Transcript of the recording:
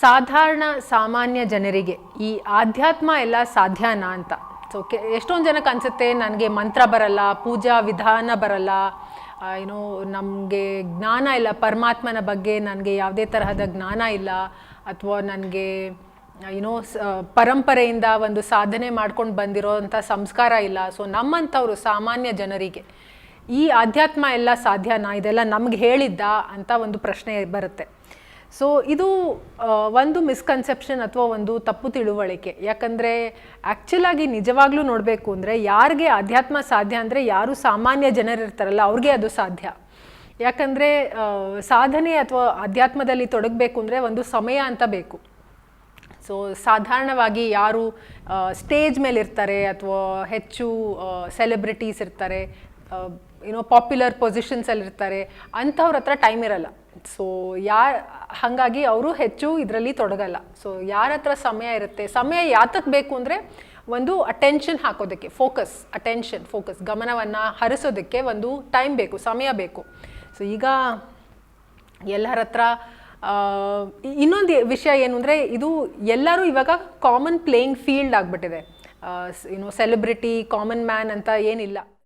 ಸಾಧಾರಣ ಸಾಮಾನ್ಯ ಜನರಿಗೆ ಈ ಆಧ್ಯಾತ್ಮ ಎಲ್ಲ ಸಾಧ್ಯನಾ ಅಂತ. ಸೊ ಎಷ್ಟೊಂದು ಜನಕ್ಕೆ ಅನಿಸುತ್ತೆ ನನಗೆ ಮಂತ್ರ ಬರಲ್ಲ, ಪೂಜಾ ವಿಧಾನ ಬರಲ್ಲ, ಏನೋ ನಮಗೆ ಜ್ಞಾನ ಇಲ್ಲ, ಪರಮಾತ್ಮನ ಬಗ್ಗೆ ನನಗೆ ಯಾವುದೇ ತರಹದ ಜ್ಞಾನ ಇಲ್ಲ, ಅಥವಾ ನನಗೆ ಏನೋ ಪರಂಪರೆಯಿಂದ ಒಂದು ಸಾಧನೆ ಮಾಡ್ಕೊಂಡು ಬಂದಿರೋಂಥ ಸಂಸ್ಕಾರ ಇಲ್ಲ. ಸೊ ನಮ್ಮಂಥವ್ರು ಸಾಮಾನ್ಯ ಜನರಿಗೆ ಈ ಆಧ್ಯಾತ್ಮ ಎಲ್ಲ ಸಾಧ್ಯನಾ, ಇದೆಲ್ಲ ನಮ್ಗೆ ಹೇಳಿದ್ದ ಅಂತ ಒಂದು ಪ್ರಶ್ನೆ ಬರುತ್ತೆ. ಸೊ ಇದು ಒಂದು ಮಿಸ್ಕನ್ಸೆಪ್ಷನ್ ಅಥವಾ ಒಂದು ತಪ್ಪು ತಿಳುವಳಿಕೆ. ಯಾಕಂದರೆ ಆ್ಯಕ್ಚುಲಾಗಿ ನಿಜವಾಗ್ಲೂ ನೋಡಬೇಕು ಅಂದರೆ ಯಾರಿಗೆ ಆಧ್ಯಾತ್ಮ ಸಾಧ್ಯ ಅಂದರೆ ಯಾರು ಸಾಮಾನ್ಯ ಜನರಿರ್ತಾರಲ್ಲ ಅವ್ರಿಗೆ ಅದು ಸಾಧ್ಯ. ಯಾಕಂದರೆ ಸಾಧನೆ ಅಥವಾ ಅಧ್ಯಾತ್ಮದಲ್ಲಿ ತೊಡಗಬೇಕು ಅಂದರೆ ಒಂದು ಸಮಯ ಅಂತ ಬೇಕು. ಸೊ ಸಾಧಾರಣವಾಗಿ ಯಾರು ಸ್ಟೇಜ್ ಮೇಲೆ ಇರ್ತಾರೆ ಅಥವಾ ಹೆಚ್ಚು ಸೆಲೆಬ್ರಿಟೀಸ್ ಇರ್ತಾರೆ, ಏನೋ ಪಾಪ್ಯುಲರ್ ಪೊಸಿಷನ್ಸಲ್ಲಿರ್ತಾರೆ, ಅಂಥವ್ರ ಹತ್ರ ಟೈಮ್ ಇರಲ್ಲ. ಸೊ ಹಾಗಾಗಿ ಅವರು ಹೆಚ್ಚು ಇದರಲ್ಲಿ ತೊಡಗಲ್ಲ. ಸೊ ಯಾರ ಹತ್ರ ಸಮಯ ಇರುತ್ತೆ, ಸಮಯ ಯಾತಕ್ಕೆ ಬೇಕು ಅಂದರೆ ಒಂದು ಅಟೆನ್ಷನ್ ಹಾಕೋದಕ್ಕೆ, ಫೋಕಸ್ ಗಮನವನ್ನು ಹರಿಸೋದಕ್ಕೆ ಒಂದು ಟೈಮ್ ಬೇಕು, ಸಮಯ ಬೇಕು. ಸೊ ಈಗ ಎಲ್ಲರ ಹತ್ರ ಇನ್ನೊಂದು ವಿಷಯ ಏನು ಅಂದರೆ ಇದು ಎಲ್ಲರೂ ಇವಾಗ ಕಾಮನ್ ಪ್ಲೇಯಿಂಗ್ ಫೀಲ್ಡ್ ಆಗಿಬಿಟ್ಟಿದೆ. ಏನೋ ಸೆಲೆಬ್ರಿಟಿ, ಕಾಮನ್ ಮ್ಯಾನ್ ಅಂತ ಏನಿಲ್ಲ.